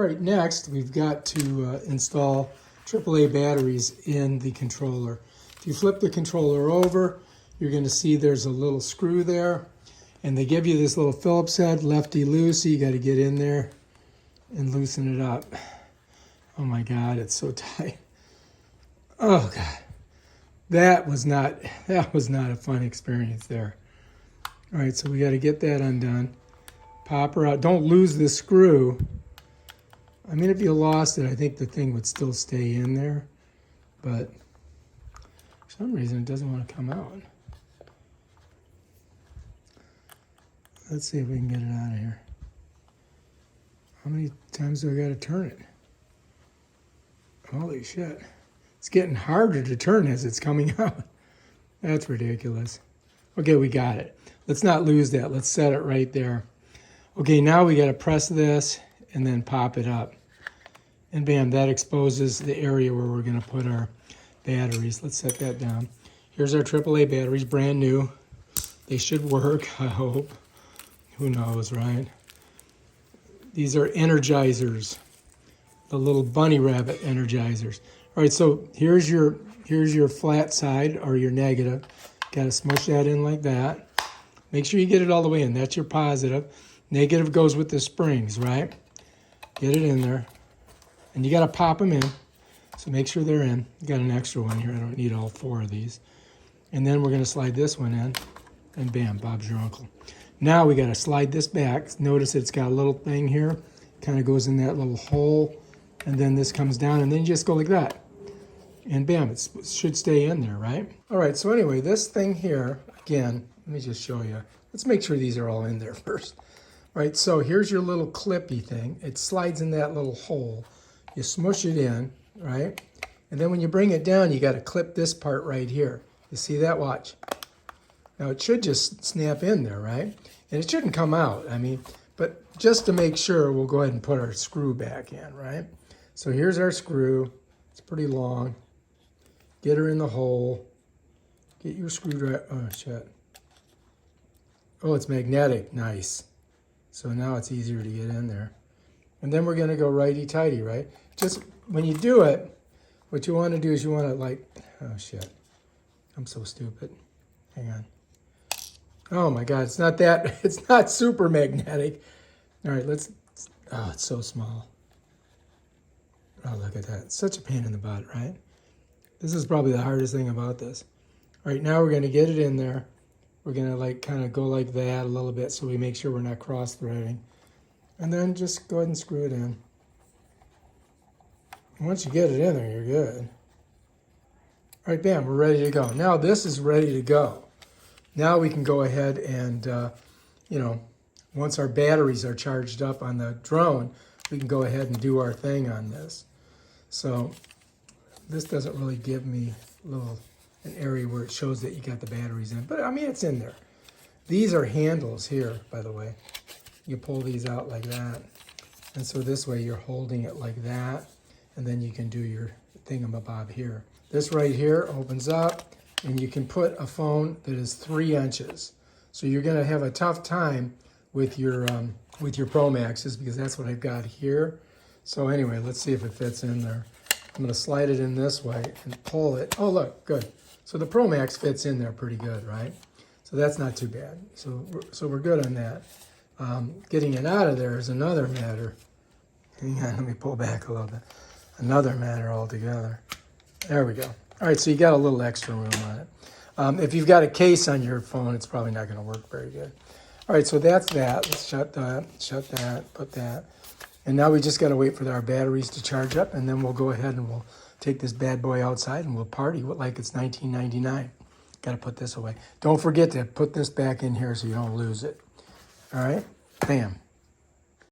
right, next we've got to install AAA batteries in the controller. If you flip the controller over, you're going to see there's a little screw there, and they give you this little Phillips head, lefty-loosey. You got to get in there and loosen it up. Oh my God, it's so tight. Oh God, that was not a fun experience there. All right, so we got to get that undone. Pop her out. Don't lose the screw. I mean, if you lost it, I think the thing would still stay in there, but for some reason it doesn't want to come out. Let's see if we can get it out of here. How many times do I got to turn it? Holy shit. It's getting harder to turn as it's coming out. That's ridiculous. Okay, we got it. Let's not lose that. Let's set it right there. Okay, now we got to press this and then pop it up. And bam, that exposes the area where we're going to put our batteries. Let's set that down. Here's our AAA batteries, brand new. They should work, I hope. Who knows, right? These are energizers, the little bunny rabbit energizers. All right, so here's your flat side or your negative. Got to smush that in like that. Make sure you get it all the way in. That's your positive. Negative goes with the springs, right? Get it in there. And you got to pop them in. So make sure they're in. You got an extra one here. I don't need all 4 of these. And then we're going to slide this one in. And bam, Bob's your uncle. Now we got to slide this back. Notice it's got a little thing here. Kind of goes in that little hole. And then this comes down. And then you just go like that. And bam, it should stay in there, right? All right, so anyway, this thing here, again, let me just show you. Let's make sure these are all in there first. All right, so here's your little clippy thing. It slides in that little hole. You smush it in, right? And then when you bring it down, you got to clip this part right here. You see that? Watch. Now it should just snap in there, right? And it shouldn't come out, I mean, but just to make sure, we'll go ahead and put our screw back in, right? So here's our screw. It's pretty long. Get her in the hole. Get your screwdriver. Oh, shit. Oh, it's magnetic. Nice. So now it's easier to get in there. And then we're going to go righty-tighty, right? Just when you do it, what you want to do is you want to like, oh, shit. I'm so stupid. Hang on. Oh, my God. It's not that. It's not super magnetic. All right, let's. Oh, it's so small. Oh, look at that. It's such a pain in the butt, right? This is probably the hardest thing about this. All right, now we're going to get it in there. We're going to like kind of go like that a little bit so we make sure we're not cross-threading. And then just go ahead and screw it in. Once you get it in there, you're good. All right, bam, we're ready to go. Now this is ready to go. Now we can go ahead and, you know, once our batteries are charged up on the drone, we can go ahead and do our thing on this. So this doesn't really give me an area where it shows that you got the batteries in, but I mean, it's in there. These are handles here, by the way. You pull these out like that. And so this way you're holding it like that, and then you can do your thingamabob here. This right here opens up, and you can put a phone that is 3 inches. So you're gonna have a tough time with your Pro Maxes, because that's what I've got here. So anyway, let's see if it fits in there. I'm going to slide it in this way and pull it. Oh, look, good. So the Pro Max fits in there pretty good, right? So that's not too bad. So we're good on that. Getting it out of there is another matter. Hang on, let me pull back a little bit. Another matter altogether. There we go. All right, so you got a little extra room on it. If you've got a case on your phone, it's probably not going to work very good. All right, so that's that. Let's shut that, put that. And now we just got to wait for our batteries to charge up, and then we'll go ahead and we'll take this bad boy outside and we'll party like it's 1999. Got to put this away. Don't forget to put this back in here so you don't lose it. All right? Bam.